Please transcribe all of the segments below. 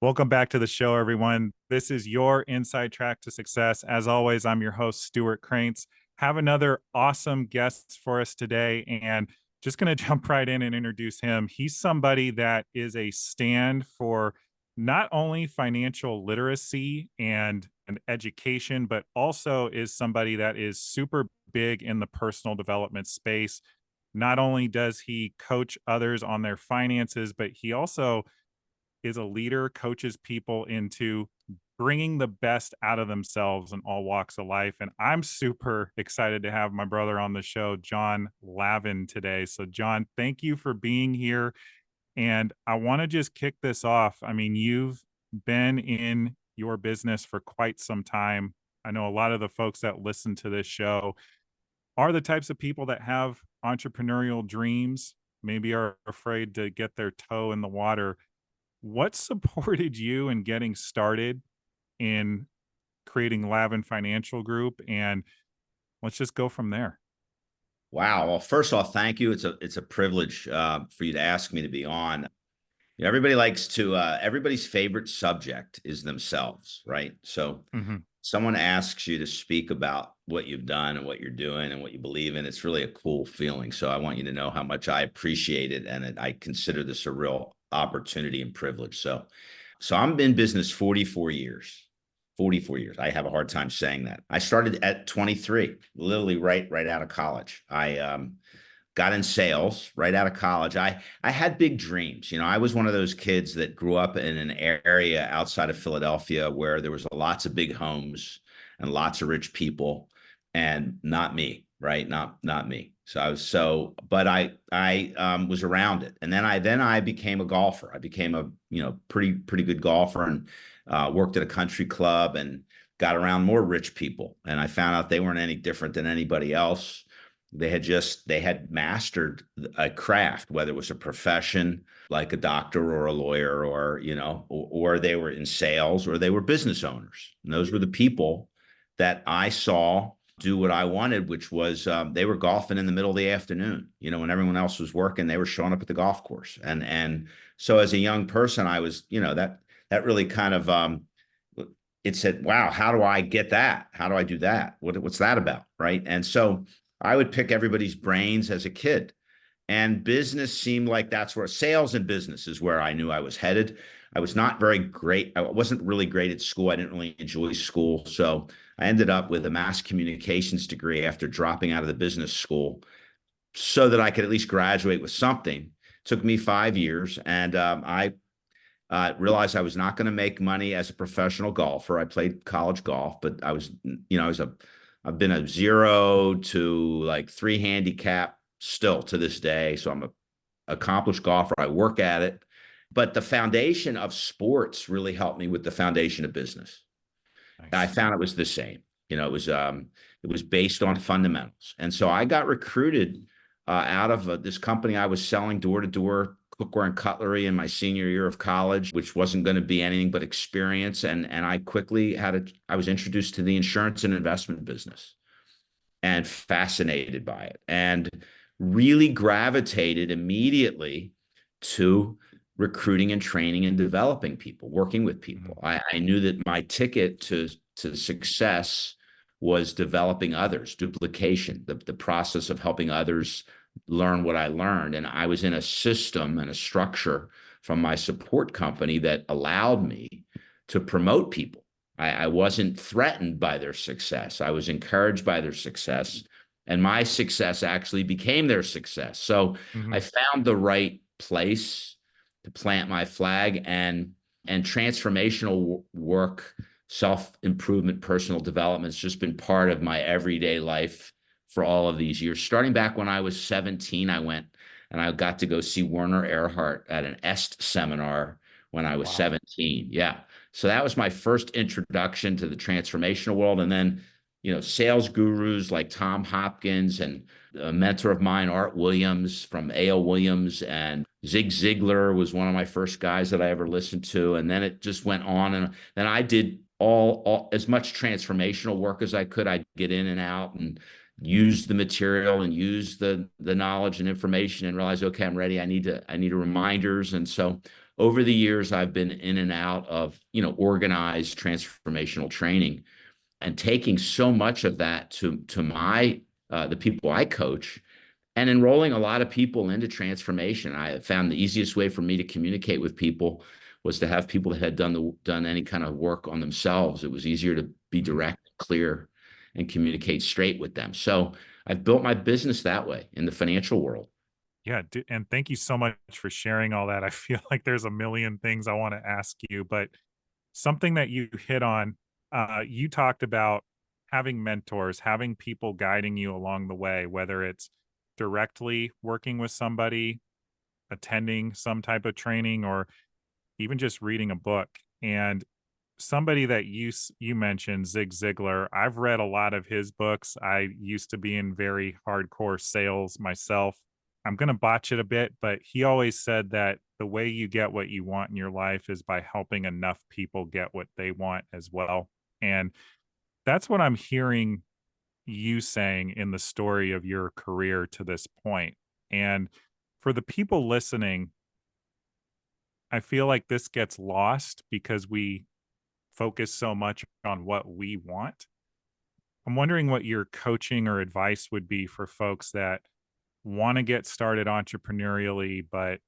Welcome back to the show, everyone. This is your Inside Track to Success. As always, I'm your host, Stewart Kraintz. Have another awesome guest for us today, and just going to jump right in and introduce him. He's somebody that is a stand for not only financial literacy and education, but also is somebody that is super big in the personal development space. Not only does he coach others on their finances, but he also is a leader, coaches people into bringing the best out of themselves in all walks of life. And I'm super excited to have my brother on the show, Jon Lavin, today. So, Jon, thank you for being here. And I want to just kick this off. I mean, you've been in your business for quite some time. I know a lot of the folks that listen to this show are the types of people that have entrepreneurial dreams, maybe are afraid to get their toe in the water. What supported you in getting started in creating Lavin Financial Group? And let's just go from there. Wow. Well, first off, thank you. It's a privilege for you to ask me to be on. Everybody likes to everybody's favorite subject is themselves, right? So Mhm. someone asks you to speak about what you've done and what you're doing and what you believe in. It's really a cool feeling. So I want you to know how much I appreciate it, and I consider this a real opportunity and privilege. So I'm in business 44 years. 44 years. I have a hard time saying that. I started at 23, literally right out of college. I got in sales right out of college. I had big dreams. I was one of those kids that grew up in an area outside of Philadelphia where there was lots of big homes and lots of rich people, and not me, right? Not me. But I was around it, and then I became a golfer. I became a pretty good golfer, and worked at a country club and got around more rich people, and I found out they weren't any different than anybody else. They had mastered a craft, whether it was a profession like a doctor or a lawyer, or they were in sales, or they were business owners. And those were the people that I saw do what I wanted, which was they were golfing in the middle of the afternoon. When everyone else was working, they were showing up at the golf course. And so as a young person, I was, that really kind of it said, wow, how do I get that? How do I do that? What's that about? Right. And so I would pick everybody's brains as a kid, and business seemed like that's where sales and business is where I knew I was headed. I was not very great. I wasn't really great at school. I didn't really enjoy school. So I ended up with a mass communications degree after dropping out of the business school so that I could at least graduate with something. It took me 5 years, and I realized I was not going to make money as a professional golfer. I played college golf, but I've been a 0 to like 3 handicap still to this day. So I'm a accomplished golfer. I work at it, but the foundation of sports really helped me with the foundation of business. I Nice. found it was the same. It was based on fundamentals, and so I got recruited out of this company. I was selling door to door cookware and cutlery in my senior year of college, which wasn't going to be anything but experience. And I quickly I was introduced to the insurance and investment business, and fascinated by it, and really gravitated immediately to recruiting and training and developing people, working with people. Mhm. I knew that my ticket to success was developing others, duplication, the process of helping others learn what I learned. And I was in a system and a structure from my support company that allowed me to promote people. I wasn't threatened by their success. I was encouraged by their success, and my success actually became their success. So I Mhm. found the right place to plant my flag, and transformational work, self-improvement, personal development has just been part of my everyday life for all of these years. Starting back when I was 17, I went and I got to go see Werner Erhard at an EST seminar when I was Wow. 17. Yeah. So that was my first introduction to the transformational world. And then, sales gurus like Tom Hopkins, and a mentor of mine, Art Williams from A.L. Williams, and Zig Ziglar was one of my first guys that I ever listened to. And then it just went on. And then I did all as much transformational work as I could. I'd get in and out and use the material and use the knowledge and information, and realize, okay, I'm ready. I need reminders. And so over the years, I've been in and out of, organized transformational training and taking so much of that to my the people I coach and enrolling a lot of people into transformation. I found the easiest way for me to communicate with people was to have people that had done any kind of work on themselves. It was easier to be direct, clear, and communicate straight with them. So I've built my business that way in the financial world. Yeah, and thank you so much for sharing all that. I feel like there's a million things I want to ask you, but something that you hit on, you talked about having mentors, having people guiding you along the way, whether it's directly working with somebody, attending some type of training, or even just reading a book. And somebody that you mentioned, Zig Ziglar, I've read a lot of his books. I used to be in very hardcore sales myself. I'm going to botch it a bit, but he always said that the way you get what you want in your life is by helping enough people get what they want as well. And that's what I'm hearing you saying in the story of your career to this point. And for the people listening, I feel like this gets lost because we focus so much on what we want. I'm wondering what your coaching or advice would be for folks that want to get started entrepreneurially, but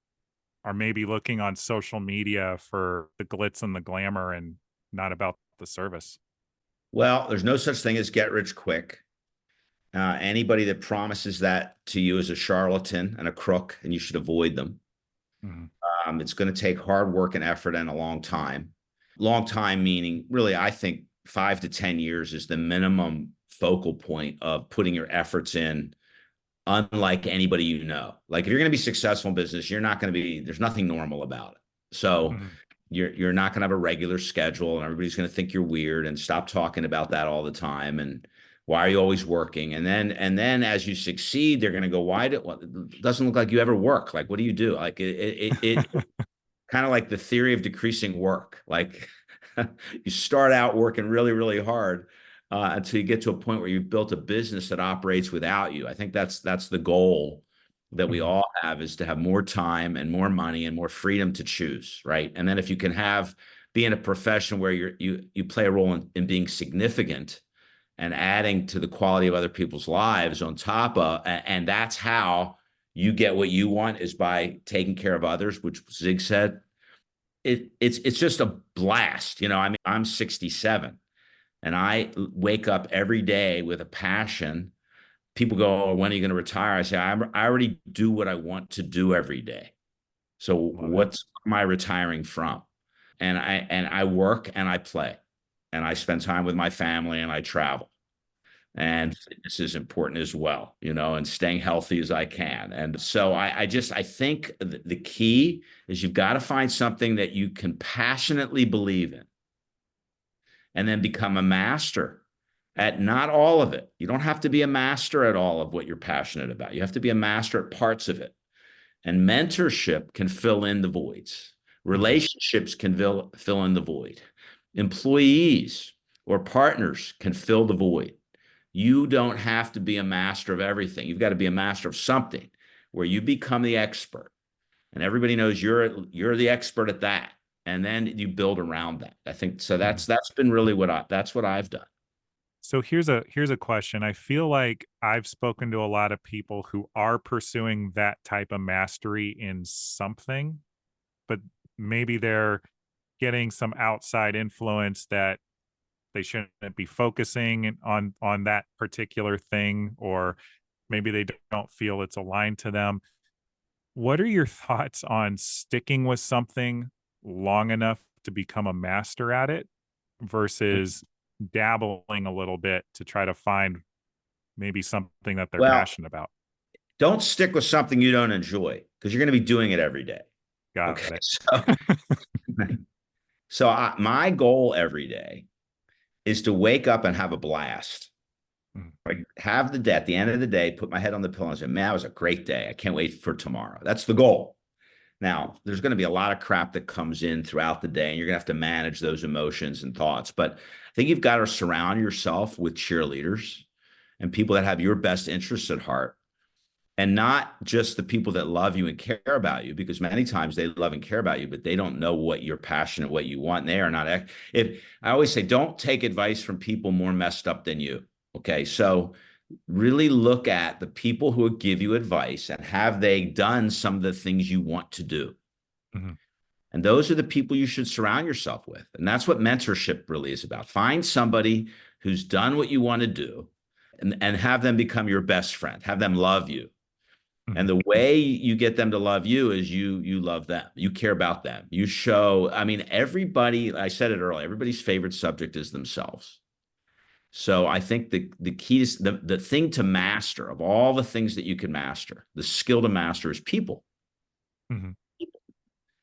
are maybe looking on social media for the glitz and the glamour and not about the service. Well, there's no such thing as get rich quick. Anybody that promises that to you is a charlatan and a crook, and you should avoid them. Mhm. It's going to take hard work and effort and a long time. Long time meaning, really, I think 5 to 10 years is the minimum focal point of putting your efforts in, unlike anybody you know. Like if you're going to be successful in business, you're not going to be, there's nothing normal about it. So Mhm. you're not going to have a regular schedule and everybody's going to think you're weird and stop talking about that all the time. And why are you always working? And then as you succeed, they're going to go, well, it doesn't look like you ever work. Like, what do you do? Like it kind of like the theory of decreasing work. Like you start out working really, really hard until you get to a point where you've built a business that operates without you. I think that's the goal that we Mhm. all have, is to have more time and more money and more freedom to choose, right? And then if you can be in a profession where you play a role in being significant and adding to the quality of other people's lives on top of, and that's how you get what you want, is by taking care of others, which Zig said. It's just a blast. I mean, I'm 67 and I wake up every day with a passion. People go, "Oh, when are you going to retire?" I say, I already do what I want to do every day. So Love it. what am I retiring from? And I work and I play and I spend time with my family and I travel. And Mhm. fitness is important as well, and staying healthy as I can. And so I think the key is you've got to find something that you can passionately believe in and then become a master at not all of it. You don't have to be a master at all of what you're passionate about. You have to be a master at parts of it. And mentorship can fill in the voids. Mhm. Relationships can fill in the void. Employees or partners can fill the void. You don't have to be a master of everything. You've got to be a master of something where you become the expert and everybody knows you're the expert at that. And then you build around that. I think so. Mhm. That's been really that's what I've done. So here's a question. I feel like I've spoken to a lot of people who are pursuing that type of mastery in something, but maybe they're getting some outside influence that they shouldn't be focusing on that particular thing, or maybe they don't feel it's aligned to them. What are your thoughts on sticking with something long enough to become a master at it versus dabbling a little bit to try to find maybe something that they're Well, passionate about? don't stick with something you don't enjoy because you're going to be doing it every day. Okay. Got it. So my goal every day is to wake up and have a blast. Mm. Like have the day at the end of the day, put my head on the pillow and say, "Man, it was a great day. I can't wait for tomorrow." That's the goal. Now, there's going to be a lot of crap that comes in throughout the day, and you're going to have to manage those emotions and thoughts. But I think you've got to surround yourself with cheerleaders and people that have your best interests at heart. and not just the people that love you and care about you, because many times they love and care about you, but they don't know what you're passionate, what you want. And they are not. If I always say, don't take advice from people more messed up than you. Okay. So really look at the people who would give you advice and have they done some of the things you want to do. Mm-hmm. And those are the people you should surround yourself with. And that's what mentorship really is about. Find somebody who's done what you want to do and have them become your best friend, have them love you. Mm-hmm. And the way you get them to love you is you love them. You care about them. You show, I mean, everybody, I said it earlier, everybody's favorite subject is themselves. So I think the key is the thing to master of all the things that you can master, the skill to master is people, Mm-hmm.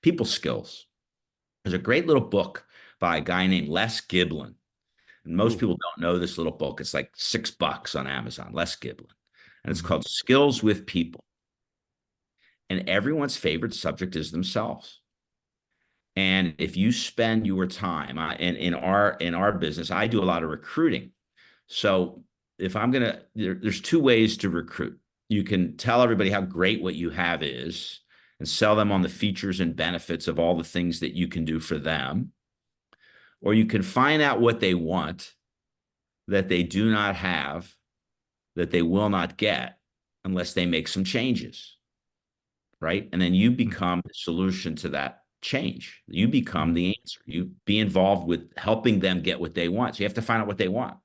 people skills. There's a great little book by a guy named Les Giblin. And most Ooh. people don't know this little book. It's like $6 on Amazon, Les Giblin. And it's Mm-hmm. called Skills with People. And everyone's favorite subject is themselves. And if you spend your time, and in our business, I do a lot of recruiting. So if I'm gonna, there's two ways to recruit. You can tell everybody how great what you have is, and sell them on the features and benefits of all the things that you can do for them, or you can find out what they want that they do not have, that they will not get unless they make some changes, right? And then you Mm-hmm. become the solution to that change. You become Mm-hmm. the answer. You be involved with helping them get what they want. So you have to find out what they want.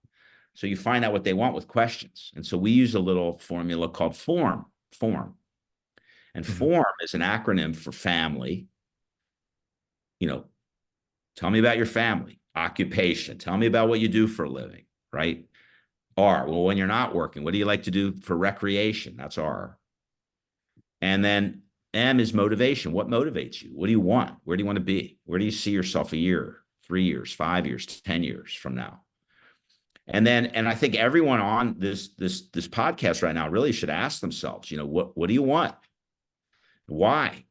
So you find out what they want with questions. And so we use a little formula called form. And Mm-hmm. form is an acronym for family. You know, tell me about your family, occupation. Tell me about what you do for a living, right? R, well, when you're not working, what do you like to do for recreation? That's R. And then M is motivation. What motivates you? What do you want? Where do you want to be? Where do you see yourself a year, 3 years, 5 years, 10 years from now? And I think everyone on this podcast right now really should ask themselves, what do you want? Why?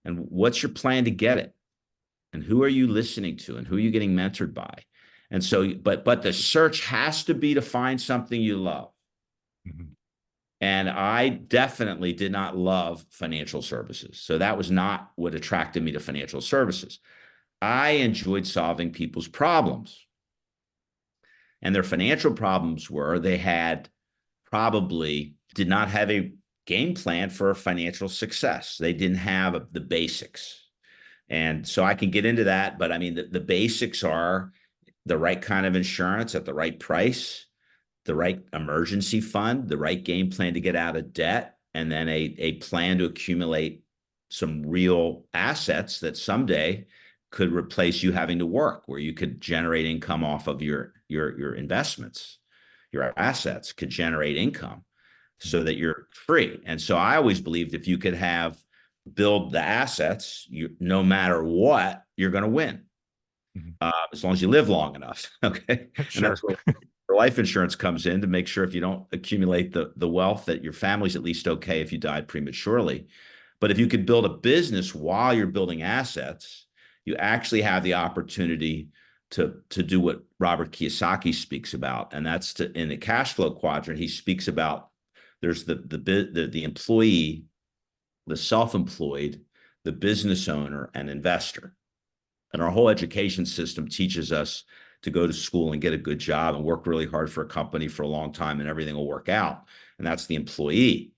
And what's your plan to get it? And who are you listening to? And who are you getting mentored by? And so, but the search has to be to find something you love. Mm-hmm. And I definitely did not love financial services. So that was not what attracted me to financial services. I enjoyed solving people's problems. And their financial problems were they had probably did not have a game plan for financial success. They didn't have the basics. And so I can get into that. But I mean, the basics are the right kind of insurance at the right price, the right emergency fund, the right game plan to get out of debt, and then a plan to accumulate some real assets that someday could replace you having to work, where you could generate income off of your investments. Your assets could generate income so that you're free. And so I always believed if you could build the assets, no matter what, you're going to win. As long as you live long enough. Okay. And Sure. that's where life insurance comes in to make sure if you don't accumulate the wealth that your family's at least okay if you died prematurely. But if you could build a business while you're building assets, you actually have the opportunity to do what Robert Kiyosaki speaks about. And that's in the cash flow quadrant, he speaks about there's the employee, the self-employed, the business owner, and investor. And our whole education system teaches us to go to school and get a good job and work really hard for a company for a long time and everything will work out. And that's the employee.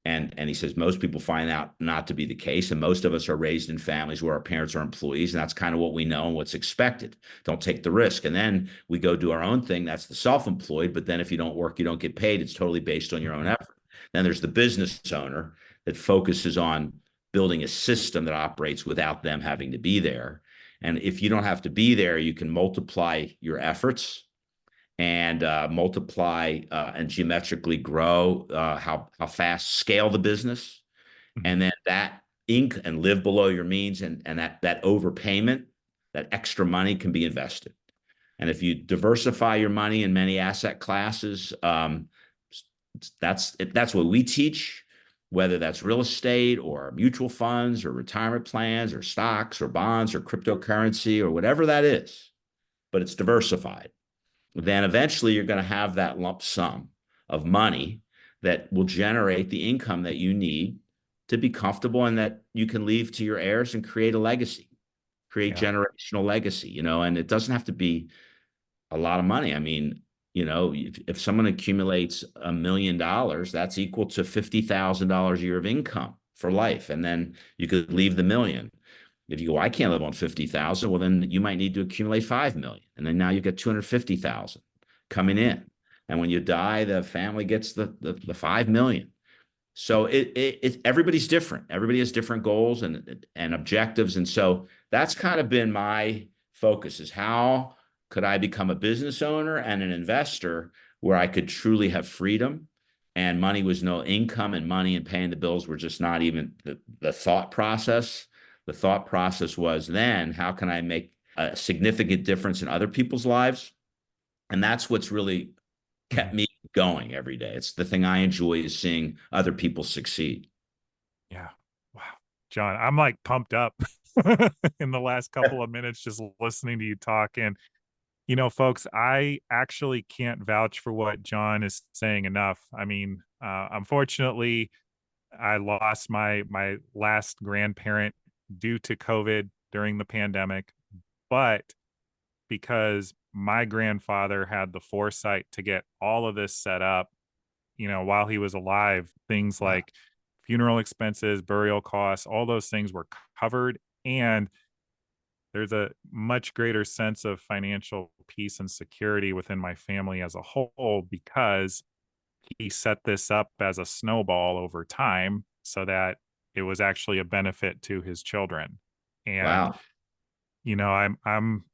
And he says most people find out not to be the case. And most of us are raised in families where our parents are employees. And that's kind of what we know and what's expected. Don't take the risk. And then we go do our own thing. That's the self-employed. But then if you don't work, you don't get paid. It's totally based on your own effort. Then there's the business owner that focuses on building a system that operates without them having to be there. And if you don't have to be there, you can multiply your efforts and multiply and geometrically grow how fast scale the business. Mm-hmm. And then that and live below your means and that overpayment, that extra money can be invested. And if you diversify your money in many asset classes, that's what we teach, whether that's real estate or mutual funds or retirement plans or stocks or bonds or cryptocurrency or whatever that is, but it's diversified. Then eventually you're going to have that lump sum of money that will generate the income that you need to be comfortable and that you can leave to your heirs and create a legacy, create Yeah. generational legacy, and it doesn't have to be a lot of money. I mean, if someone accumulates $1 million, that's equal to $50,000 a year of income for life. And then you could leave the million. If you go, I can't live on 50,000, well, then you might need to accumulate 5 million. And then now you get 250,000 coming in. And when you die, the family gets the 5 million. So everybody's different. Everybody has different goals and objectives. And so that's kind of been my focus, is how could I become a business owner and an investor where I could truly have freedom and money was no income, and money and paying the bills were just not even the thought process. The thought process was, then how can I make a significant difference in other people's lives? And that's what's really kept Mhm. me going every day. It's the thing I enjoy, is seeing other people succeed. Yeah. Wow. John, I'm like pumped up in the last couple of minutes just listening to you talk. And, folks, I actually can't vouch for what John is saying enough. I mean, unfortunately, I lost my last grandparent due to COVID during the pandemic, but because my grandfather had the foresight to get all of this set up, while he was alive, things Wow. like funeral expenses, burial costs, all those things were covered. And there's a much greater sense of financial peace and security within my family as a whole, because he set this up as a snowball over time so that it was actually a benefit to his children. And, Wow. I'm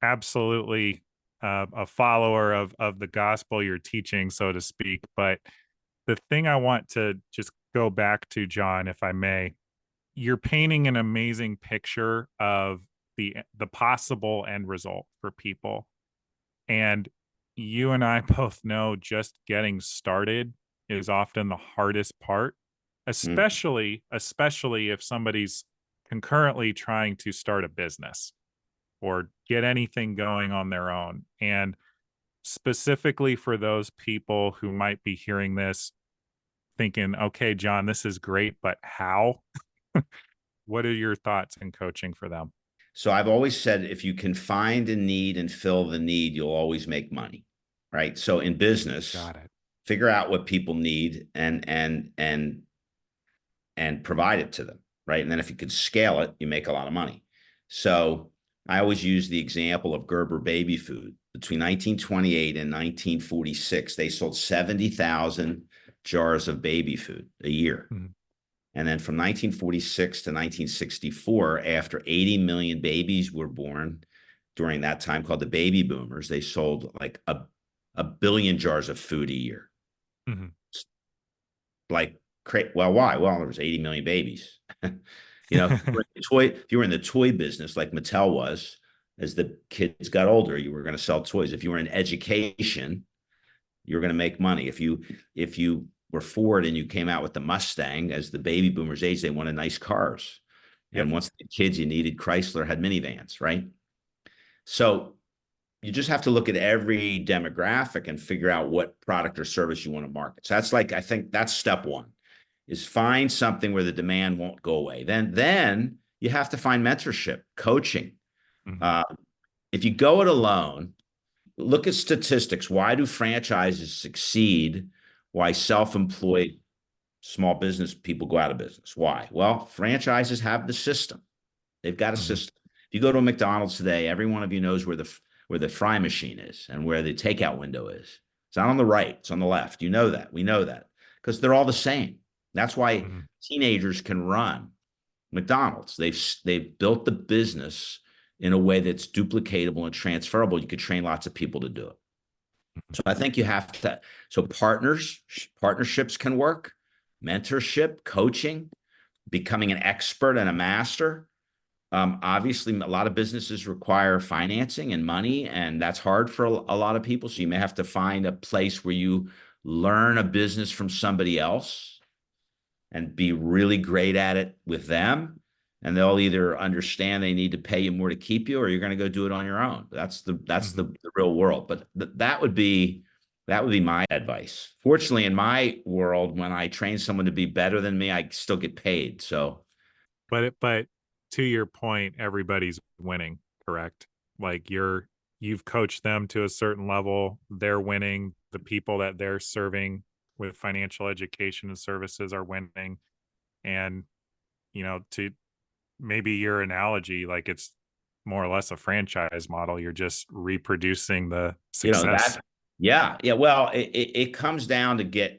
absolutely a follower of the gospel you're teaching, so to speak. But the thing I want to just go back to, John, if I may, you're painting an amazing picture of the possible end result for people. And you and I both know just getting started is often the hardest part, Mm. especially if somebody's concurrently trying to start a business or get anything going on their own. And specifically for those people who might be hearing this thinking, okay, John, this is great, but how? What are your thoughts in coaching for them? So I've always said, if you can find a need and fill the need, you'll always make money, right? So in business, Got it. figure out what people need and provide it to them, right? And then if you can scale it, you make a lot of money. So I always use the example of Gerber baby food. Between 1928 and 1946, they sold 70,000 jars of baby food a year. Mhm. And then from 1946 to 1964, after 80 million babies were born during that time, called the baby boomers, they sold like a billion jars of food a year. Mhm. Like, well, why? Well, there was 80 million babies. If you were in the toy business like Mattel was, as the kids got older, you were going to sell toys. If you were in education, you were going to make money. If you were Ford and you came out with the Mustang, as the baby boomers age, they wanted nice cars. Yep. And once the kids, you needed, Chrysler had minivans, right? So you just have to look at every demographic and figure out what product or service you want to market. So I think that's step one, is find something where the demand won't go away. Then you have to find mentorship, coaching. Mhm. Uh, if you go it alone, look at statistics. Why do franchises succeed? Why self-employed small business people go out of business? Why? Well, franchises have the system. They've got a Mhm. system. If you go to a McDonald's today, every one of you knows where the fry machine is and where the takeout window is. It's not on the right, it's on the left. You know that. We know that because they're all the same. That's why Mhm. teenagers can run McDonald's. They've built the business in a way that's duplicatable and transferable. You could train lots of people to do it. Mhm. So I think you have to. So partnerships can work, mentorship, coaching, becoming an expert and a master. Obviously, a lot of businesses require financing and money, and that's hard for a lot of people. So you may have to find a place where you learn a business from somebody else and be really great at it with them. And they'll either understand they need to pay you more to keep you, or you're going to go do it on your own. That's the Mhm. real world. But that would be That would be my advice. Fortunately, in my world, when I train someone to be better than me, I still get paid. So But to your point, everybody's winning, correct? Like you've coached them to a certain level, they're winning, the people that they're serving with financial education and services are winning. And, to maybe your analogy, like it's more or less a franchise model. You're just reproducing the success. that, yeah, yeah. Well, it comes down to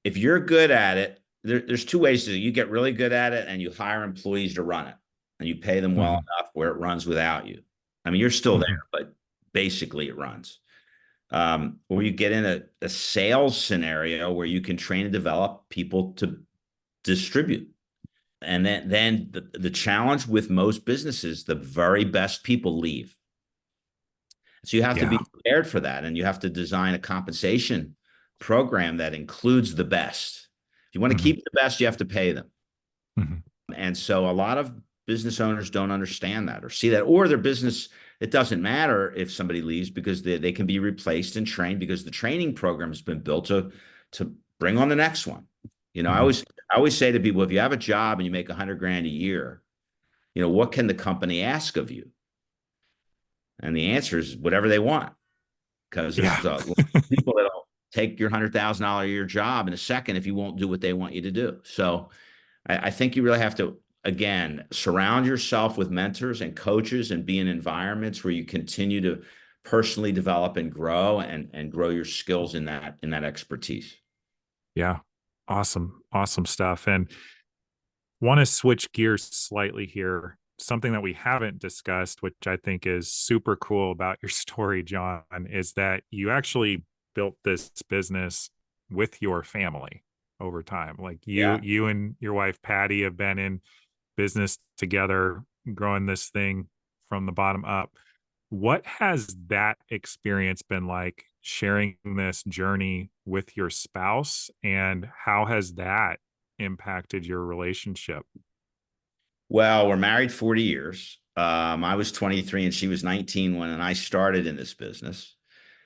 if you're good at it, there's two ways to do it. You get really good at it and you hire employees to run it and you pay them well Mhm, enough where it runs without you. I mean, you're still there, mhm. but basically it runs. Or you get in a sales scenario where you can train and develop people to distribute. And then the challenge with most businesses, the very best people leave. So you have to be Yeah. prepared for that, and you have to design a compensation program that includes the best. If you want to Mhm, keep the best, you have to pay them. mhm. And so a lot of business owners don't understand that or see that, or their business, it doesn't matter if somebody leaves because they can be replaced and trained because the training program has been built to bring on the next one. Mhm. I always say to people, if you have a job and you make 100 grand a year, what can the company ask of you? And the answer is whatever they want, because Yeah. there's a lot of people that'll take your $100,000 a year job in a second if you won't do what they want you to do. So I think you really have to, again, surround yourself with mentors and coaches and be in environments where you continue to personally develop and grow and grow your skills in that expertise. Yeah. Awesome. Awesome stuff. And want to switch gears slightly here. Something that we haven't discussed, which I think is super cool about your story, John, is that you actually built this business with your family over time. Like Yeah. you and your wife Patty have been in business together, growing this thing from the bottom up. What has that experience been like, sharing this journey with your spouse, and how has that impacted your relationship? Well, we're married 40 years. I was 23 and she was 19 when I started in this business.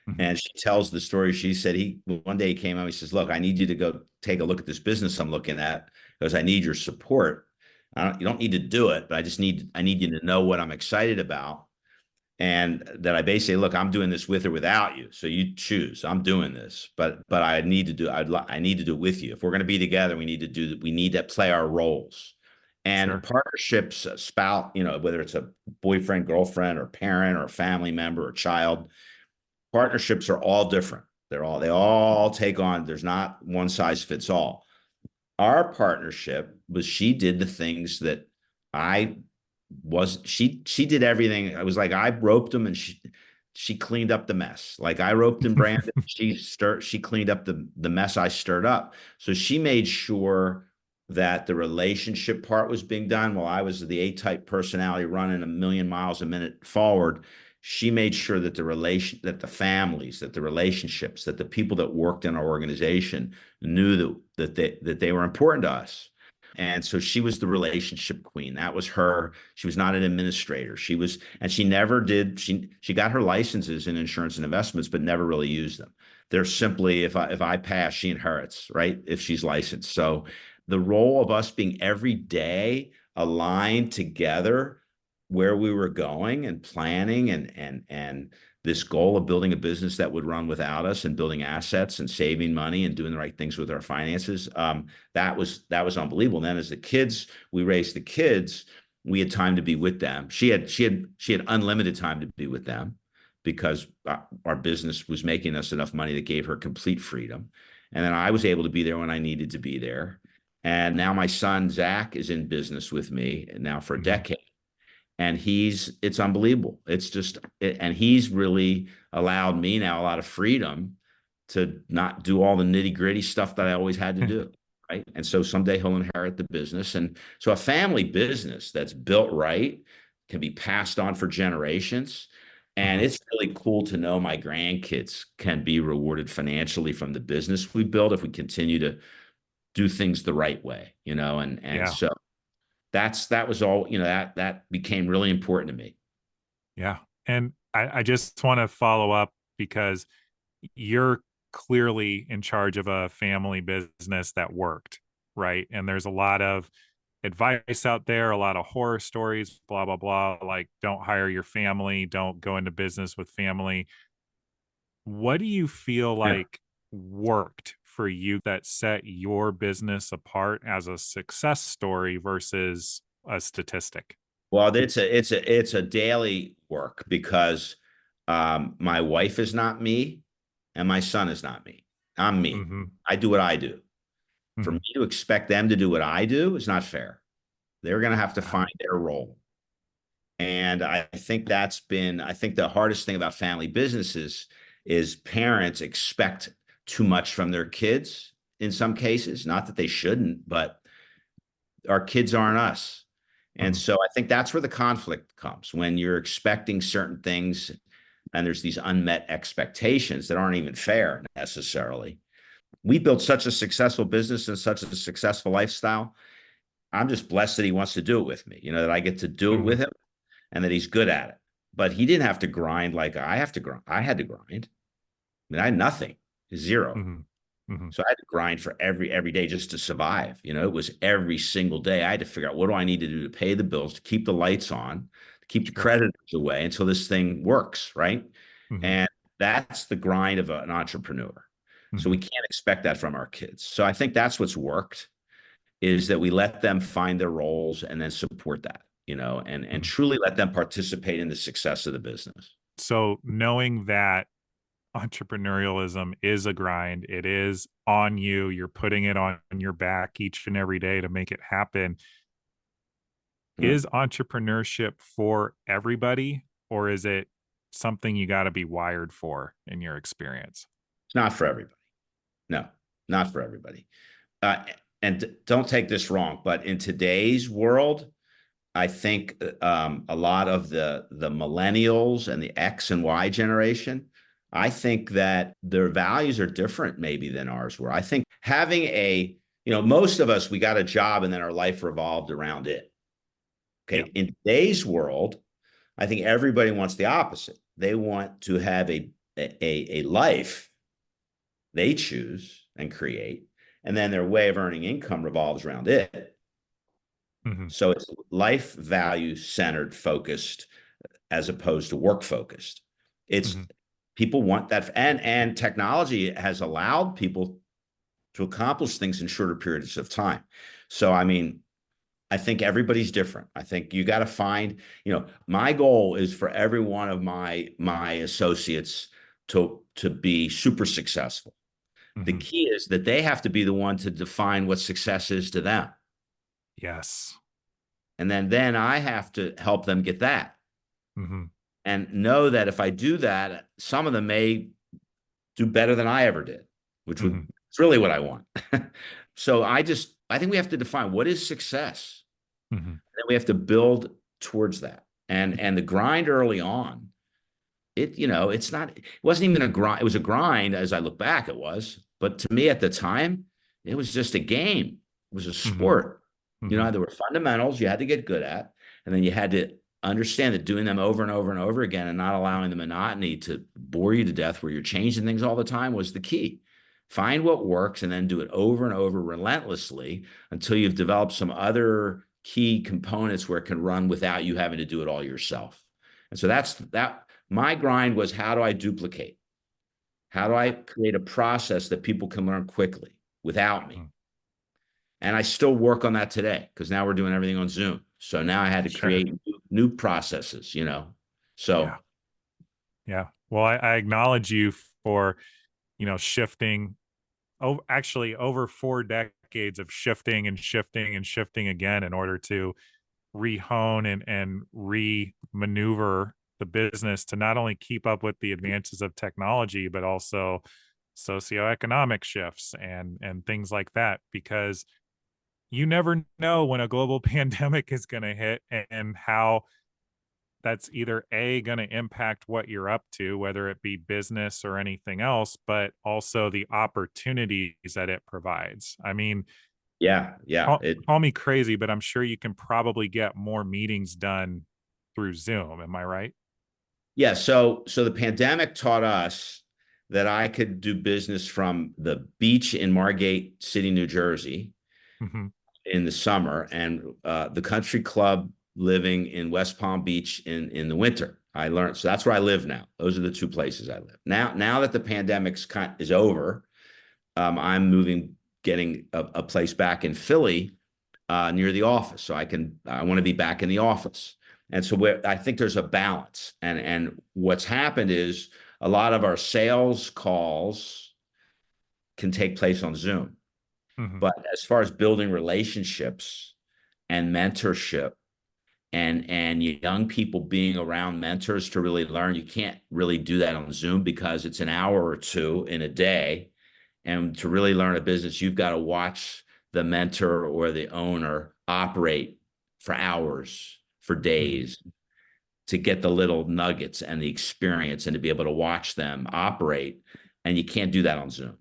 Mhm. And she tells the story. She said one day he came out. He says, "Look, I need you to go take a look at this business I'm looking at because I need your support. You don't need to do it, but I need you to know what I'm excited about, and that I basically look. I'm doing this with or without you, so you choose. I'm doing this, but I need to do. I need to do it with you. If we're going to be together, we need to play our roles." And Sure. partnerships, spout, whether it's a boyfriend, girlfriend, or parent, or a family member, or child, partnerships are all different. They all take on, there's not one size fits all. Our partnership was, she did the things that I she did everything. I was like, I roped them and she cleaned up the mess. Like I roped and branded, she cleaned up the mess I stirred up. So she made sure that the relationship part was being done while I was the A-type personality running a million miles a minute forward. She made sure that that the families, that the relationships, that the people that worked in our organization knew that they were important to us. And so she was the relationship queen. That was her. She was not an administrator. And she never did. She got her licenses in insurance and investments, but never really used them. They're simply, if I pass, she inherits, right? If she's licensed. So the role of us being every day aligned together where we were going and planning and this goal of building a business that would run without us and building assets and saving money and doing the right things with our finances. That was unbelievable. And then as we raised the kids, we had time to be with them. She had unlimited time to be with them because our business was making us enough money that gave her complete freedom. And then I was able to be there when I needed to be there. And now my son, Zach, is in business with me now for a Mhm. decade, and it's unbelievable. And he's really allowed me now a lot of freedom to not do all the nitty gritty stuff that I always had to do. Right. And so someday he'll inherit the business. And so a family business that's built right can be passed on for generations. And Mhm. it's really cool to know my grandkids can be rewarded financially from the business we build if we continue to do things the right way, and Yeah. so that was all, that became really important to me. Yeah. And I just want to follow up because you're clearly in charge of a family business that worked, right? And there's a lot of advice out there, a lot of horror stories, blah, blah, blah, like don't hire your family, don't go into business with family. What do you feel Yeah. like worked for you that set your business apart as a success story versus a statistic? Well, it's a daily work because my wife is not me and my son is not me. I'm me. Mhm, I do what I do. For me mhm. to expect them to do what I do is not fair. They're going to have to Got find it. their role. And I think the hardest thing about family businesses is parents expect too much from their kids in some cases. Not that they shouldn't, but our kids aren't us. And Mhm, so I think that's where the conflict comes when you're expecting certain things and there's these unmet expectations that aren't even fair necessarily. We built such a successful business and such a successful lifestyle. I'm just blessed that he wants to do it with me, that I get to do it with mhm, him and that he's good at it. But he didn't have to grind like I have to grind. I had to grind. I mean, I had nothing, zero. mhm, mhm. So I had to grind for every day just to survive. It was every single day. I had to figure out what do I need to do to pay the bills, to keep the lights on, to keep the Sure. creditors away until this thing works, right? Mhm, And that's the grind of an entrepreneur. So we mhm, can't expect that from our kids. So I think that's what's worked is that we let them find their roles and then support that, and mhm. truly let them participate in the success of the business. So knowing that entrepreneurialism is a grind, it is on you, you're putting it on your back each and every day to make it happen. Yeah. Is entrepreneurship for everybody, or is it something you gotta be wired for in your experience? It's not for everybody. No, not for everybody. Uh, and don't take this wrong, but in today's world, I think a lot of the millennials and the X and Y generation, I think that their values are different maybe than ours were. I think having most of us, we got a job and then our life revolved around it. Okay. Yeah. In today's world, I think everybody wants the opposite. They want to have a life they choose and create, and then their way of earning income revolves around it. Mhm, So it's life value centered, focused, as opposed to work focused. It's mhm, people want that, and technology has allowed people to accomplish things in shorter periods of time. So I mean, I think everybody's different. I think you got to find, my goal is for every one of my associates to be super successful. The mhm. key is that they have to be the one to define what success is to them. Yes. And then I have to help them get that Mhm, and know that if I do that, some of them may do better than I ever did, which would mhm, it's really what I want. So I think we have to define what is success. mhm, And then we have to build towards that. And the grind early on, it wasn't even a grind. It was a grind as I look back, it was. But to me at the time, it was just a game. It was a mhm, sport. mhm. There were fundamentals you had to get good at, and then you had to understand that doing them over and over and over again and not allowing the monotony to bore you to death where you're changing things all the time was the key. Find what works and then do it over and over relentlessly until you've developed some other key components where it can run without you having to do it all yourself. And so that's that. My grind was how do I duplicate? How do I create a process that people can learn quickly without me? Mhm. And I still work on that today because now we're doing everything on Zoom. So now I had to Sure. create new processes. Yeah. So Yeah. Well, I acknowledge you for, shifting actually over 4 decades of shifting and shifting and shifting again in order to rehone and re-maneuver the business to not only keep up with the advances of technology, but also socioeconomic shifts and things like that, because you never know when a global pandemic is going to hit and how that's either A, going to impact what you're up to, whether it be business or anything else, but also the opportunities that it provides. I mean, yeah. call me crazy, but I'm sure you can probably get more meetings done through Zoom. Am I right? So the pandemic taught us that I could do business from the beach in Margate City, New Jersey Hmm. in the summer, and the country club living in West Palm Beach in the winter. I learned, so that's where I live now. Those are the two places I live. Now that the pandemic's is over, I'm moving, getting a place back in Philly near the office. So I want to be back in the office. And so I think there's a balance. And what's happened is a lot of our sales calls can take place on Zoom. Hmm. But as far as building relationships and mentorship and young people being around mentors to really learn, you can't really do that on Zoom because it's an hour or two in a day. And to really learn a business, you've got to watch the mentor or the owner operate for hours, for Hmm. days, to get the little nuggets and the experience and to be able to watch them operate. And you can't do that on Zoom.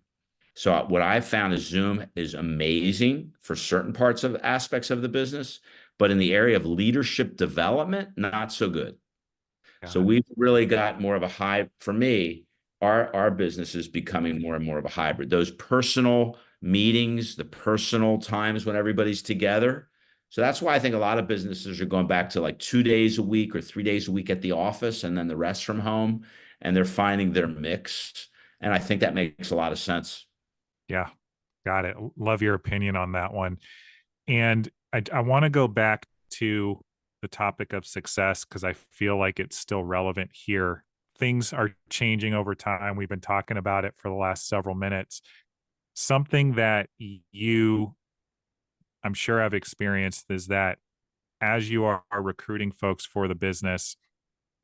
So what I've found is Zoom is amazing for certain parts of aspects of the business, but in the area of leadership development, not so good. So Got it. we've really got more of a high, for me, our business is becoming more and more of a hybrid. Those personal meetings, the personal times when everybody's together. So that's why I think a lot of businesses are going back to like 2 days a week or 3 days a week at the office and then the rest from home. And they're finding their mix. And I think that makes a lot of sense. Yeah. Got it. Love your opinion on that one. And I want to go back to the topic of success because I feel like it's still relevant here. Things are changing over time. We've been talking about it for the last several minutes. Something that you, I'm sure, have experienced is that as you are recruiting folks for the business,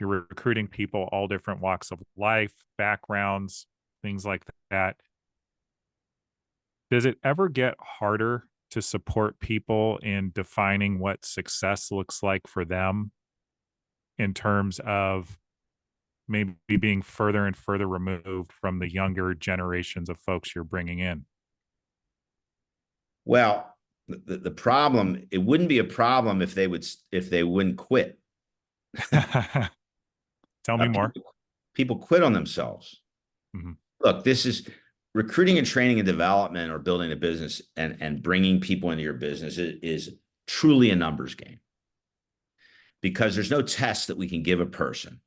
you're recruiting people all different walks of life, backgrounds, things like that. Does it ever get harder to support people in defining what success looks like for them in terms of maybe being further and further removed from the younger generations of folks you're bringing in? Well, the problem, it wouldn't be a problem if they wouldn't quit. Tell me more. People quit on themselves. Mhm. Look, this is recruiting and training and development or building a business and bringing people into your business is truly a numbers game because there's no test that we can give a person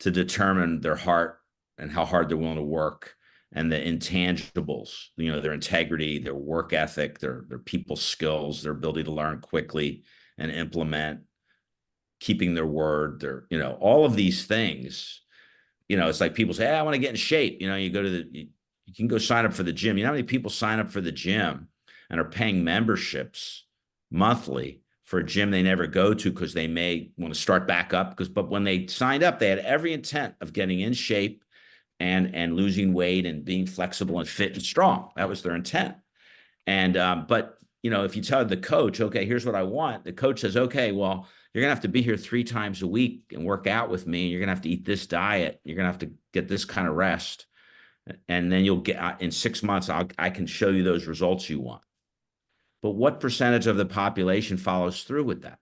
to determine their heart and how hard they're willing to work and the intangibles, their integrity, their work ethic, their people skills, their ability to learn quickly and implement, keeping their word, all of these things. It's like people say, hey, I want to get in shape. You go to you can go sign up for the gym. You know how many people sign up for the gym and are paying memberships monthly for a gym they never go to because they may want to start back up but when they signed up, they had every intent of getting in shape and losing weight and being flexible and fit and strong. That was their intent. And but if you tell the coach, okay, here's what I want, the coach says, okay, well, you're gonna have to be here 3 times a week and work out with me. You're gonna have to eat this diet. You're gonna have to get this kind of rest, and then you'll get in 6 months. I can show you those results you want. But what percentage of the population follows through with that?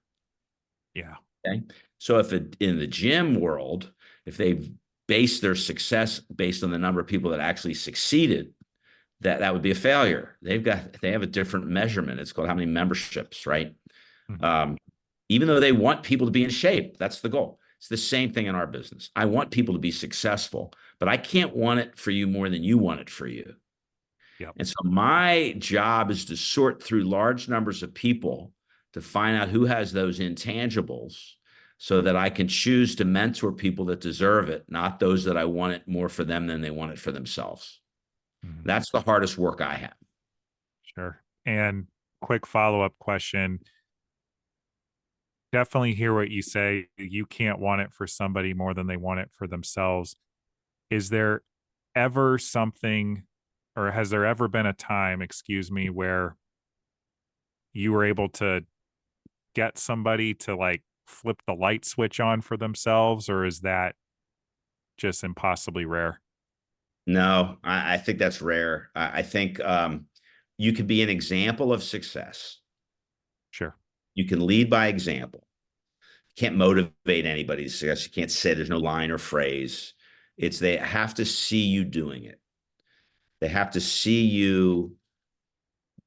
Yeah. Okay, so if in the gym world, if they base their success based on the number of people that actually succeeded, that would be a failure. They have a different measurement. It's called how many memberships, right? Mhm. Um, Even though they want people to be in shape, that's the goal. It's the same thing in our business. I want people to be successful, but I can't want it for you more than you want it for you. Yep. And so my job is to sort through large numbers of people to find out who has those intangibles so that I can choose to mentor people that deserve it, not those that I want it more for them than they want it for themselves. Mhm. That's the hardest work I have. Sure. And quick follow-up question. Definitely hear what you say. You can't want it for somebody more than they want it for themselves. Is there ever something, or has there ever been a time, excuse me, where you were able to get somebody to like flip the light switch on for themselves, or is that just impossibly rare? No, I think that's rare. I think you could be an example of success. Sure. You can lead by example. You can't motivate anybody to success. You can't say there's no line or phrase. It's they have to see you doing it. They have to see you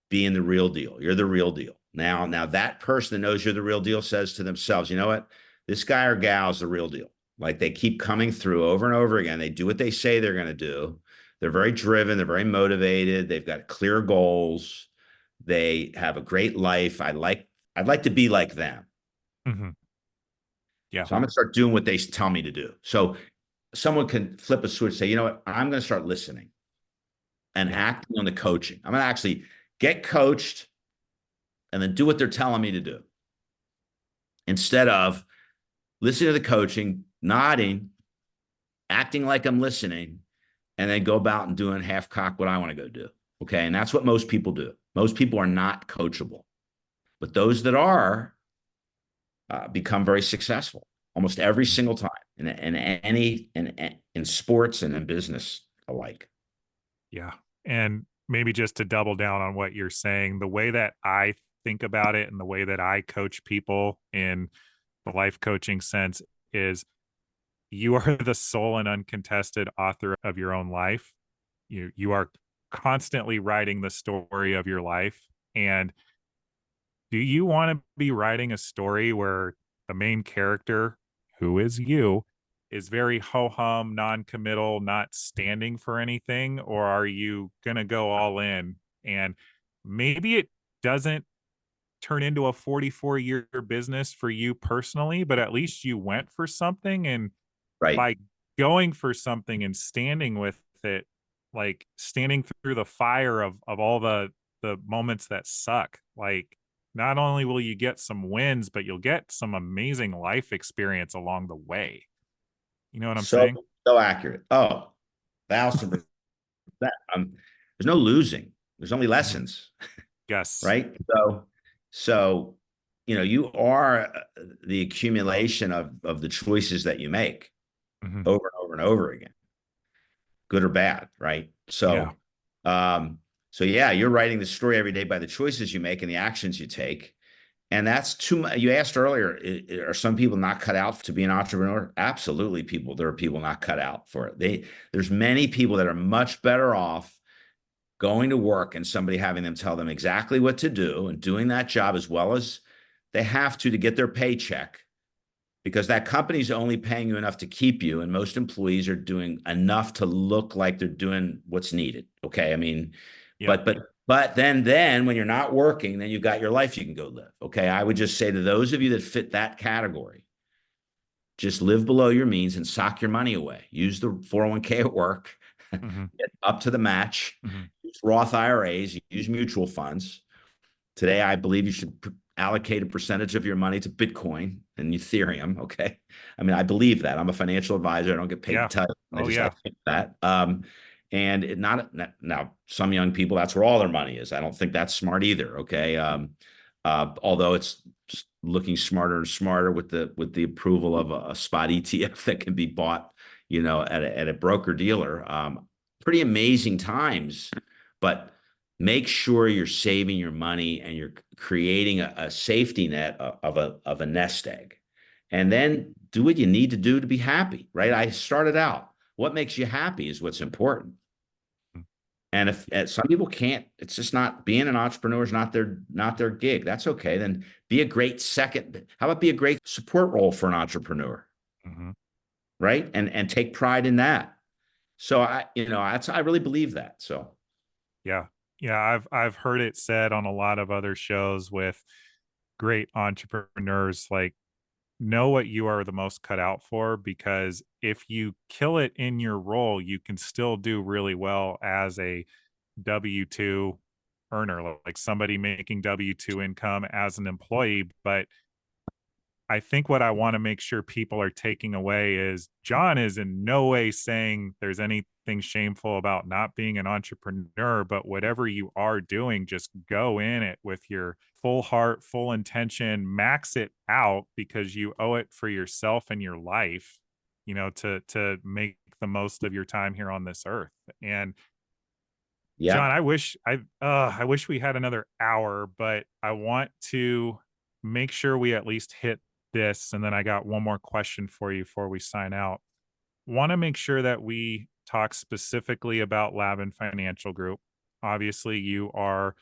being the real deal. You're the real deal. Now that person that knows you're the real deal says to themselves, you know what? This guy or gal is the real deal. Like they keep coming through over and over again. They do what they say they're going to do. They're very driven. They're very motivated. They've got clear goals. They have a great life. I'd like to be like them. Hmm. Yeah. So I'm going to start doing what they tell me to do. So someone can flip a switch, say, you know what? I'm going to start listening and Yeah. acting on the coaching. I'm going to actually get coached and then do what they're telling me to do instead of listening to the coaching, nodding, acting like I'm listening, and then go about and doing half cock what I want to go do. Okay. And that's what most people do. Most people are not coachable, but those that are become very successful almost every single time in sports and in business alike. Yeah. And maybe just to double down on what you're saying, the way that I think about it and the way that I coach people in the life coaching sense is you are the sole and uncontested author of your own life. You are constantly writing the story of your life. And do you want to be writing a story where the main character, who is you, is very ho hum, non committal, not standing for anything? Or are you going to go all in? And maybe it doesn't turn into a 44-year business for you personally, but at least you went for something. And Right. by going for something and standing with it, like standing through the fire of all the moments that suck, like not only will you get some wins, but you'll get some amazing life experience along the way. You know what I'm So, saying? so accurate. Oh, 1,000%. There's no losing. There's only Mhm. lessons, Yes. right? So, you are the accumulation of the choices that you make Mhm. over and over and over again, good or bad, right? Yeah. Um, so yeah, you're writing the story every day by the choices you make and the actions you take. And that's too much. You asked earlier, are some people not cut out to be an entrepreneur? Absolutely, there are people not cut out for it. There's many people that are much better off going to work and somebody having them tell them exactly what to do and doing that job as well as they have to get their paycheck because that company's only paying you enough to keep you. And most employees are doing enough to look like they're doing what's needed. Okay. I mean, Yeah. but then when you're not working, then you've got your life you can go live. Okay. I would just say to those of you that fit that category, just live below your means and sock your money away. Use the 401k at work, Mhm. get up to the match, Mhm. use Roth IRAs, use mutual funds. Today, I believe you should allocate a percentage of your money to Bitcoin and Ethereum. Okay. I mean, I believe that. I'm a financial advisor. I don't get paid to Yeah. tell you. Oh yeah. I think that. And not now, some young people, that's where all their money is. I don't think that's smart either. Okay. Although it's looking smarter and smarter with the approval of a spot ETF that can be bought, at a broker dealer. Pretty amazing times, but make sure you're saving your money and you're creating a safety net of a nest egg. And then do what you need to do to be happy, right? I started out. What makes you happy is what's important. Mm. And if some people can't, it's just not being an entrepreneur is not their gig. That's okay. Then be a great second. How about be a great support role for an entrepreneur, Mhm. right? And take pride in that. So I really believe that. So Yeah. Yeah, I've heard it said on a lot of other shows with great entrepreneurs, like, know what you are the most cut out for, because if you kill it in your role, you can still do really well as a W-2 earner, like somebody making W-2 income as an employee. But I think what I want to make sure people are taking away is John is in no way saying there's anything shameful about not being an entrepreneur, but whatever you are doing, just go in it with your full heart, full intention, max it out because you owe it for yourself and your life, to make the most of your time here on this earth. And John, yeah, I wish we had another hour, but I want to make sure we at least hit this, and then I got one more question for you before we sign out. want to make sure that we talk specifically about Lavin Financial Group. Obviously, you are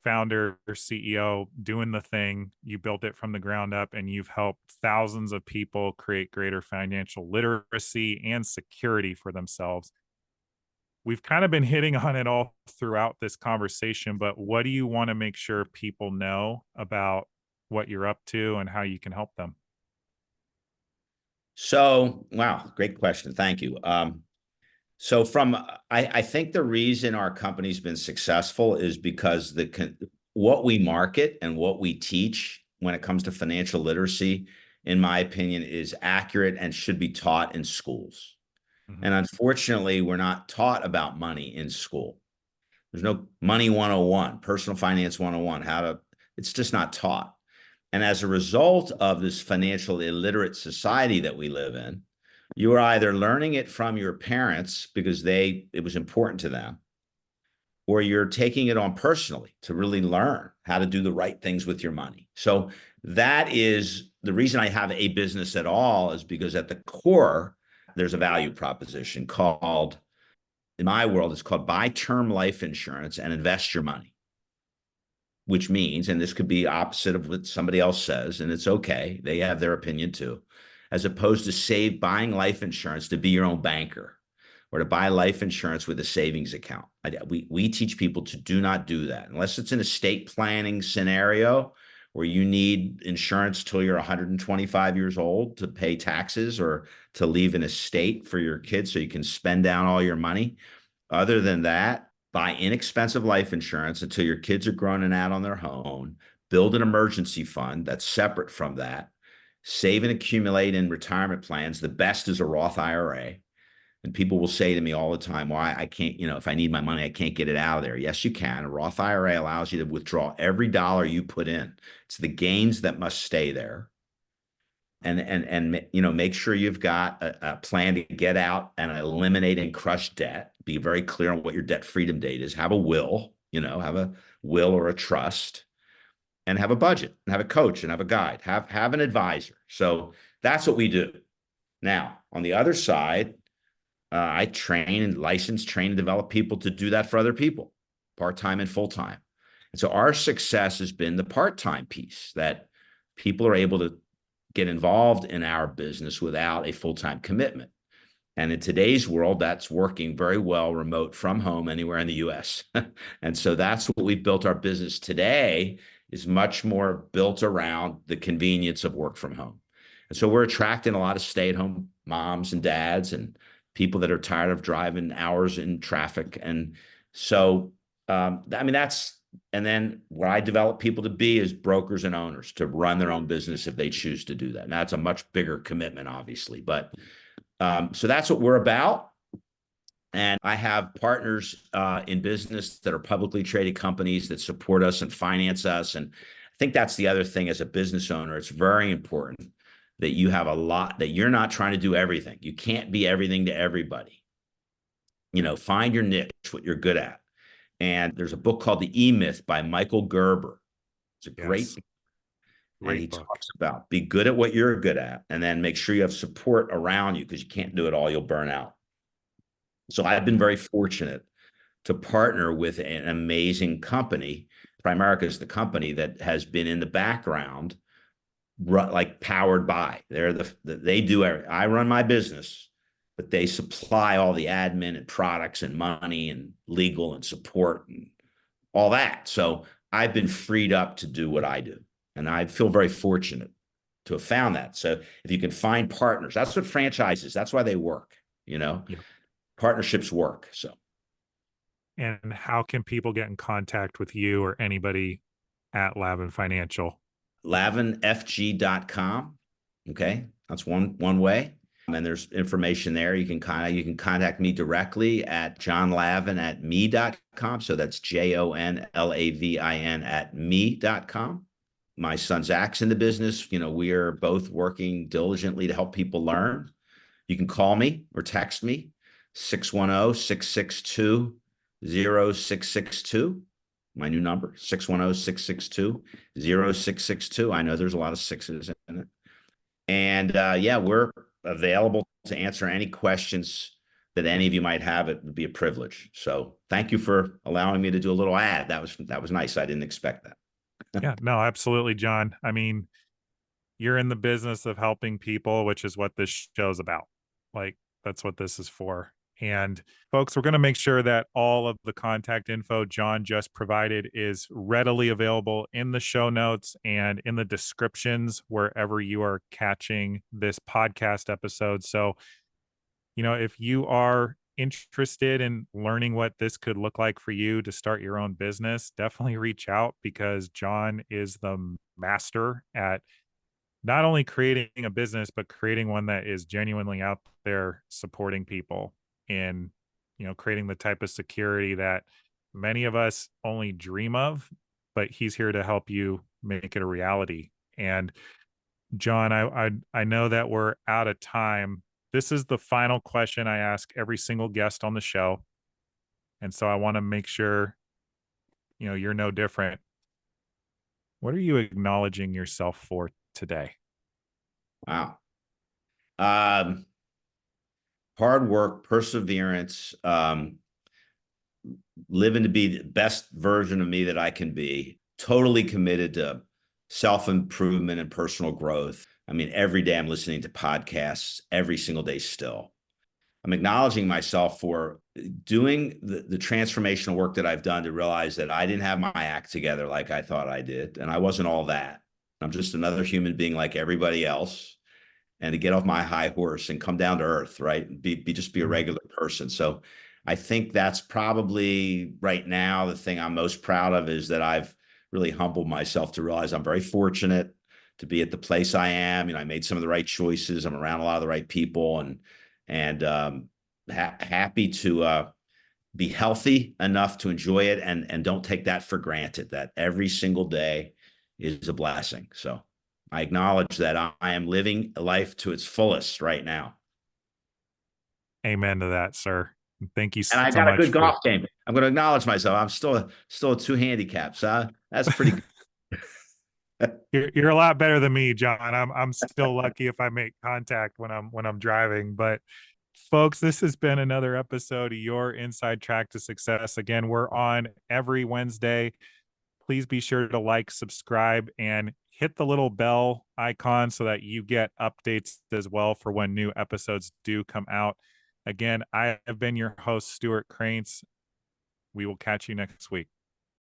founder, CEO, doing the thing. You built it from the ground up and you've helped thousands of people create greater financial literacy and security for themselves. We've kind of been hitting on it all throughout this conversation, but what do you want to make sure people know about what you're up to and how you can help them? So, wow, great question. Thank you. So I think the reason our company's been successful is because what we market and what we teach when it comes to financial literacy, in my opinion, is accurate and should be taught in schools. Mhm. And unfortunately, we're not taught about money in school. There's no money 101, personal finance 101, it's just not taught. And as a result of this financial illiterate society that we live in, you are either learning it from your parents because it was important to them, or you're taking it on personally to really learn how to do the right things with your money. So that is the reason I have a business at all, is because at the core, there's a value proposition called, in my world, it's called buy term life insurance and invest your money. Which means, and this could be opposite of what somebody else says, and it's okay, they have their opinion too, as opposed to buying life insurance to be your own banker or to buy life insurance with a savings account. We teach people to do not do that unless it's an estate planning scenario where you need insurance till you're 125 years old to pay taxes or to leave an estate for your kids so you can spend down all your money. Other than that, buy inexpensive life insurance until your kids are grown and out on their own, build an emergency fund that's separate from that, save and accumulate in retirement plans. The best is a Roth IRA. And people will say to me all the time, why I can't, if I need my money, I can't get it out of there. Yes, you can. A Roth IRA allows you to withdraw every dollar you put in. It's the gains that must stay there. And make sure you've got a plan to get out and eliminate and crush debt. Be very clear on what your debt freedom date is. Have a will, have a will or a trust, and have a budget, and have a coach, and have a guide. Have an advisor. So that's what we do. Now, on the other side, I train and develop people to do that for other people, part-time and full-time. And so our success has been the part-time piece, that people are able to get involved in our business without a full-time commitment. And in today's world, that's working very well remote from home anywhere in the US. And so that's what we've built our business today, is much more built around the convenience of work from home. And so we're attracting a lot of stay-at-home moms and dads and people that are tired of driving hours in traffic. And so, and then what I develop people to be is brokers and owners to run their own business if they choose to do that. Now, that's a much bigger commitment, obviously, but so that's what we're about. And I have partners in business that are publicly traded companies that support us and finance us. And I think that's the other thing as a business owner. It's very important that you have that you're not trying to do everything. You can't be everything to everybody. Find your niche, what you're good at. And there's a book called The E-Myth by Michael Gerber. It's a great book. And he talks about be good at what you're good at, and then make sure you have support around you, because you can't do it all. You'll burn out. So I've been very fortunate to partner with an amazing company. Primerica is the company that has been in the background, like powered by. They do everything. I run my business, but they supply all the admin and products and money and legal and support and all that. So I've been freed up to do what I do. And I feel very fortunate to have found that. So if you can find partners, that's what franchises, that's why they work, Yeah. Partnerships work. So. And how can people get in contact with you or anybody at Lavin Financial? LavinFG.com. Okay. That's one way. And there's information there. You can contact me directly at jonlavin@me.com. So that's JONLAVIN@me.com. My son Zach's in the business. We are both working diligently to help people learn. You can call me or text me, 610-662-0662. My new number, 610-662-0662. I know there's a lot of sixes in it. And we're available to answer any questions that any of you might have. It would be a privilege. So thank you for allowing me to do a little ad. That was nice. I didn't expect that. Yeah, no, absolutely, John. I mean, you're in the business of helping people, which is what this show's about. Like, that's what this is for. And folks, we're going to make sure that all of the contact info John just provided is readily available in the show notes and in the descriptions wherever you are catching this podcast episode. So, if you are interested in learning what this could look like for you to start your own business, definitely reach out because John is the master at not only creating a business, but creating one that is genuinely out there supporting people in, creating the type of security that many of us only dream of, but he's here to help you make it a reality. And John, I know that we're out of time. This is the final question I ask every single guest on the show. And so I want to make sure, you're no different. What are you acknowledging yourself for today? Wow. Um, Hard work, perseverance, living to be the best version of me that I can be, totally committed to self-improvement and personal growth. I mean, every day I'm listening to podcasts, every single day still. I'm acknowledging myself for doing the transformational work that I've done to realize that I didn't have my act together like I thought I did. And I wasn't all that. I'm just another human being like everybody else. And to get off my high horse and come down to earth, right? Just be a regular person. So I think that's probably right now the thing I'm most proud of is that I've really humbled myself to realize I'm very fortunate to be at the place I am. I made some of the right choices. I'm around a lot of the right people, and happy to be healthy enough to enjoy it, and don't take that for granted. That every single day is a blessing. So I acknowledge that I am living life to its fullest right now. Amen to that, sir. Thank you And I so got a much good for golf game. I'm going to acknowledge myself. I'm still a 2 handicap. So that's pretty good. you're a lot better than me, John. I'm still lucky if I make contact when I'm driving. But folks, this has been another episode of Your Inside Track to Success. Again, we're on every Wednesday. Please be sure to like, subscribe, and hit the little bell icon so that you get updates as well for when new episodes do come out. Again, I have been your host, Stewart Kraintz. We will catch you next week.